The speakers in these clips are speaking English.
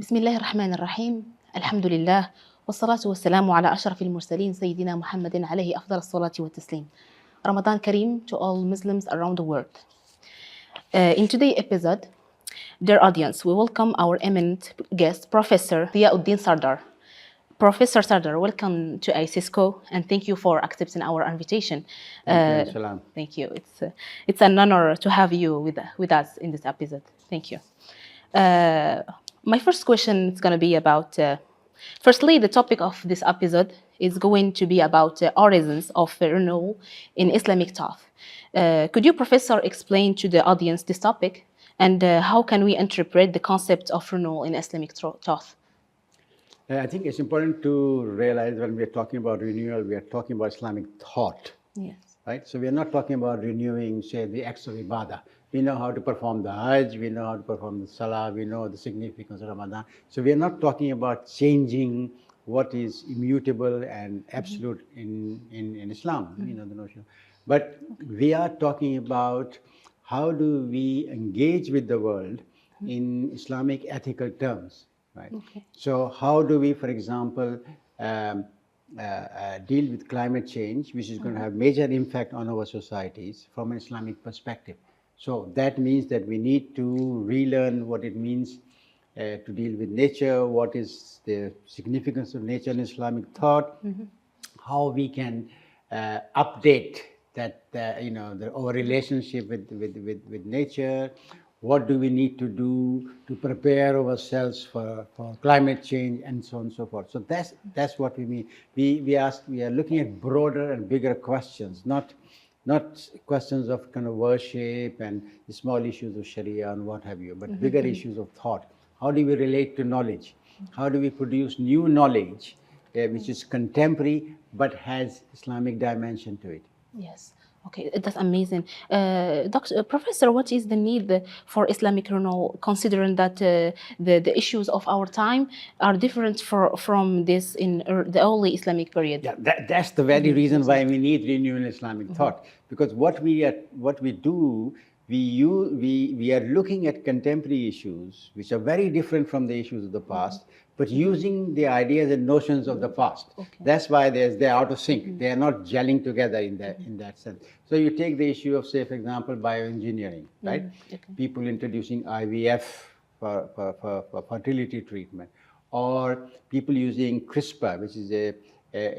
بسم الله الرحمن الرحيم. الحمد لله والصلاة والسلام على أشرف المرسلين سيدنا محمد عليه أفضل الصلاة والتسليم. Ramadan Kareem to all Muslims around the world. In today's episode, dear audience, we welcome our eminent guest, Professor Ziauddin Sardar. Professor Sardar, welcome to ICESCO and thank you for accepting our invitation. Thank you. It's an honor to have you with us in this episode. Thank you. My first question is going to be about, firstly, the topic of this episode is going to be about origins of renewal in Islamic thought. Could you, Professor, explain to the audience this topic and how can we interpret the concept of renewal in Islamic thought? I think it's important to realize when we're talking about renewal, we are talking about Islamic thought. Yes. Right? So we're not talking about renewing, say, the acts of ibadah. We know how to perform the Hajj, we know how to perform the Salah, we know the significance of Ramadan. So we are not talking about changing what is immutable and absolute in Islam, the notion. But we are talking about how do we engage with the world in Islamic ethical terms, right? Okay. So how do we, for example, deal with climate change, which is going to have major impact on our societies from an Islamic perspective. So that means that we need to relearn what it means to deal with nature, what is the significance of nature in Islamic thought, how we can update that, our relationship with nature, what do we need to do to prepare ourselves for climate change, and so on and so forth. So that's what we mean. We are looking at broader and bigger questions, not questions of kind of worship and the small issues of Sharia and what have you, but bigger issues of thought. How do we relate to knowledge? How do we produce new knowledge which is contemporary but has Islamic dimension to it? Yes. Okay, that's amazing. Professor, what is the need for Islamic renewal, considering that the issues of our time are different from this in the early Islamic period? Yeah, that's the very reason why we need renewal in Islamic thought. Because what we do, we are looking at contemporary issues which are very different from the issues of the past, but using the ideas and notions of the past. Okay. That's why they're out of sync. They are not gelling together in that sense. So you take the issue of, say, for example, bioengineering, right? Okay. People introducing IVF for fertility treatment, or people using CRISPR, which is a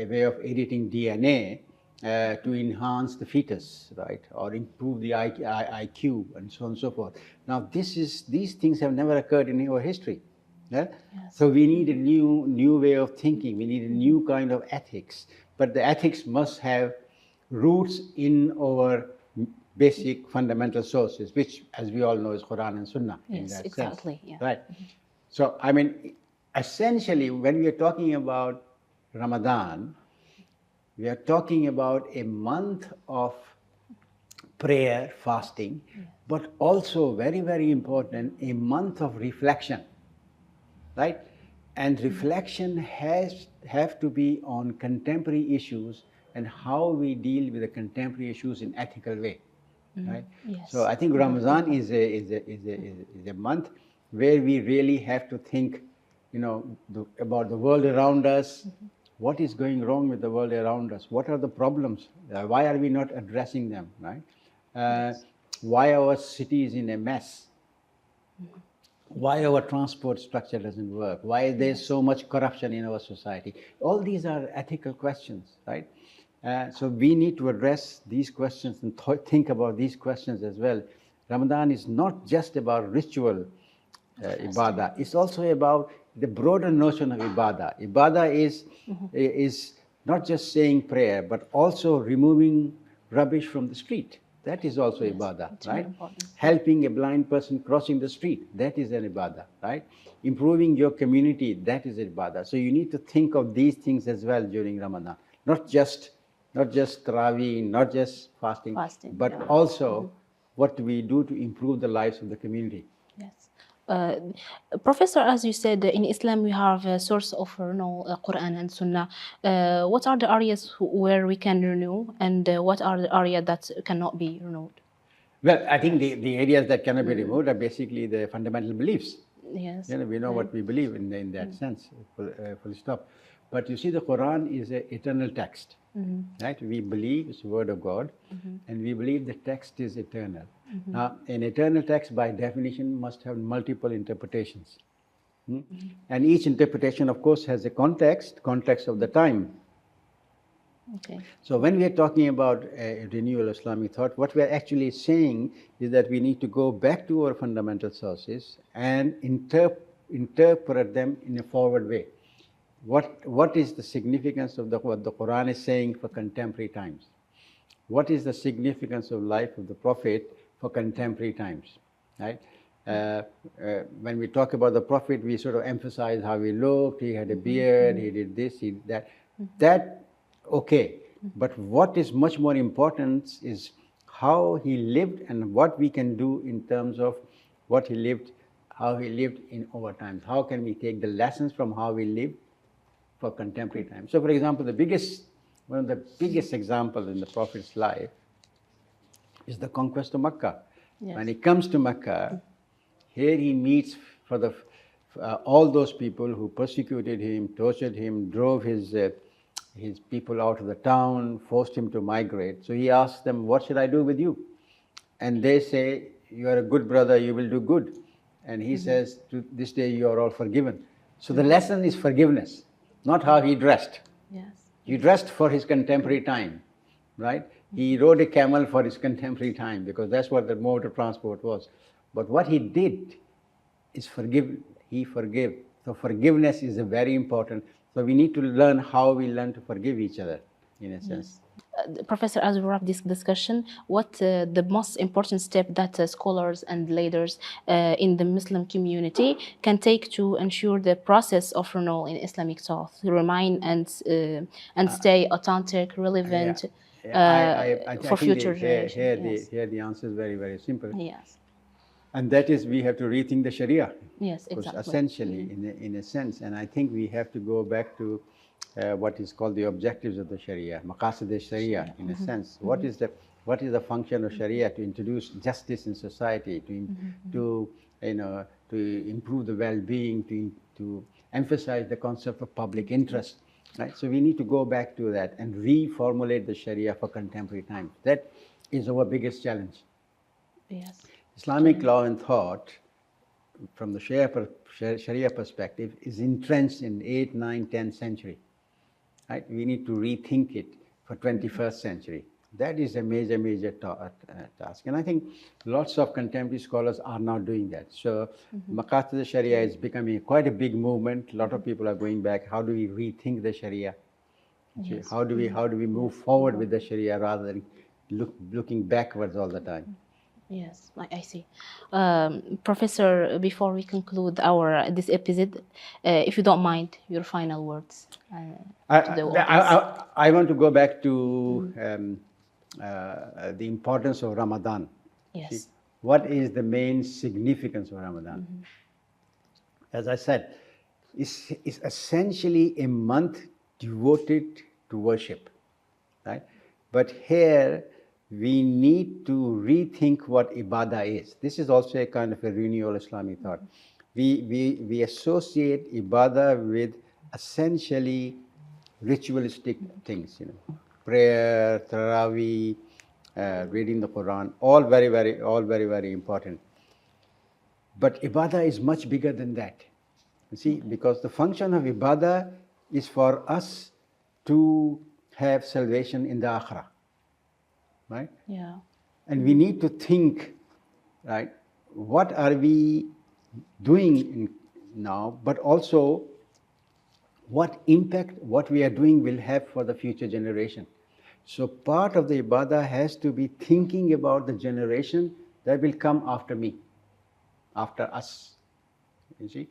way of editing DNA to enhance the fetus, right, or improve the IQ, and so on and so forth. Now, these things have never occurred in our history. Yeah? Yes. So we need a new way of thinking. We need a new kind of ethics. But the ethics must have roots in our basic fundamental sources, which, as we all know, is Quran and Sunnah. Yes, in that exactly. sense. Yeah. Right. So, I mean, essentially, when we are talking about Ramadan, we are talking about a month of prayer, fasting, but also very, very important, a month of reflection, right? And reflection have to be on contemporary issues and how we deal with the contemporary issues in ethical way, right? Yes. So I think Ramadan is a month where we really have to think, about the world around us. What is going wrong with the world around us? What are the problems? Why are we not addressing them, right? Why our city is in a mess? Why our transport structure doesn't work? Why there's so much corruption in our society? All these are ethical questions, right? So we need to address these questions and think about these questions as well. Ramadan is not just about ritual ibadah. It's also about the broader notion of ibadah. Ibadah is not just saying prayer, but also removing rubbish from the street. That is also ibadah, right? Helping a blind person crossing the street, that is an ibadah, right? Improving your community, that is ibadah. So you need to think of these things as well during Ramadan. Not just Taraweeh, not just fasting, but also what we do to improve the lives of the community. Yes. Professor, as you said, in Islam we have a source of renewal, Quran and Sunnah. What are the areas where we can renew, and what are the areas that cannot be renewed? Well, I think the areas that cannot be removed are basically the fundamental beliefs. Yes. You know, we know what we believe in that sense, full stop. But you see, the Quran is an eternal text, right? We believe it's the word of God, and we believe the text is eternal. Now, an eternal text, by definition, must have multiple interpretations. And each interpretation, of course, has a context of the time. Okay. So when we are talking about renewal of Islamic thought, what we are actually saying is that we need to go back to our fundamental sources and interpret them in a forward way. What is the significance of what the Quran is saying for contemporary times? What is the significance of life of the Prophet for contemporary times? Right? When we talk about the Prophet, we sort of emphasize how he looked, he had a beard, he did this, he did that. That, okay. But what is much more important is how he lived and what we can do in terms of what he lived, how he lived in over time. How can we take the lessons from how he lived for contemporary times? So, for example, one of the biggest examples in the Prophet's life is the conquest of Mecca. Yes. When he comes to Mecca, here he meets all those people who persecuted him, tortured him, drove his people out of the town, forced him to migrate. So he asks them, what should I do with you? And they say, you are a good brother, you will do good. And he says, to this day you are all forgiven. So the lesson is forgiveness, not how he dressed. Yes. He dressed for his contemporary time, right? He rode a camel for his contemporary time because that's what the mode of transport was. But what he did is forgive. He forgave. So forgiveness is a very important. So we need to learn how we learn to forgive each other, in a sense. Professor, as we wrap this discussion, what the most important step that scholars and leaders in the Muslim community can take to ensure the process of renewal in Islamic thought, to remain and stay authentic, relevant for future generations? Here the answer is very, very simple. Yes. And that is, we have to rethink the Sharia. Yes, exactly. Essentially, in a sense. And I think we have to go back to what is called the objectives of the Sharia, maqasid al-Sharia, in a sense. What is the function of Sharia? To introduce justice in society, to improve the well-being, to emphasize the concept of public interest. Right? So we need to go back to that and reformulate the Sharia for contemporary times. That is our biggest challenge. Yes. Islamic law and thought, from the Sharia perspective, is entrenched in 8th, 9th, 10th century. Right? We need to rethink it for 21st century. That is a major task. And I think lots of contemporary scholars are now doing that. So Maqasid al-Sharia is becoming quite a big movement. A lot of people are going back. How do we rethink the Sharia? Yes. How do we move forward with the Sharia rather than looking backwards all the time? Yes, I see. Professor, before we conclude this episode, if you don't mind, your final words to the audience. I want to go back to the importance of Ramadan. Yes. See, what is the main significance of Ramadan? As I said, it's essentially a month devoted to worship, right? But here, we need to rethink what ibadah is. This is also a kind of a renewal Islamic thought. We associate ibadah with essentially ritualistic things, prayer, tarawih, reading the Quran, all very, very important. But ibadah is much bigger than that. You see, because the function of ibadah is for us to have salvation in the akhirah. Right? Yeah. And we need to think, right, what are we doing now, but also what impact what we are doing will have for the future generation. So part of the ibadah has to be thinking about the generation that will come after me, after us. You see,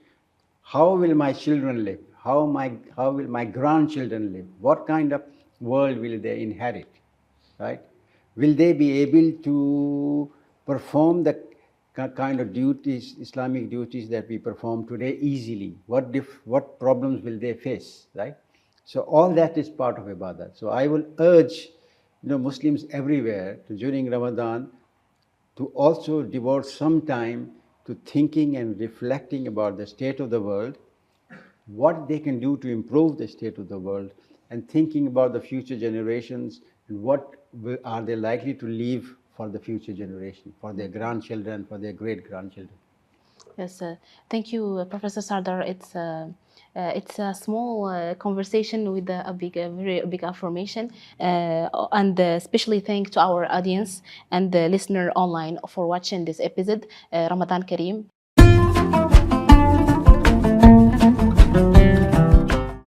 how will my children live? How will my grandchildren live? What kind of world will they inherit? Right? Will they be able to perform the kind of duties, Islamic duties that we perform today easily? What problems will they face, right? So all that is part of ibadah. So I will urge, Muslims everywhere during Ramadan to also devote some time to thinking and reflecting about the state of the world, what they can do to improve the state of the world, and thinking about the future generations and what are they likely to leave for the future generation, for their grandchildren, for their great-grandchildren. Yes, thank you, Professor Sardar. It's a small conversation with a very big affirmation, and especially thank to our audience and the listener online for watching this episode. Ramadan Kareem.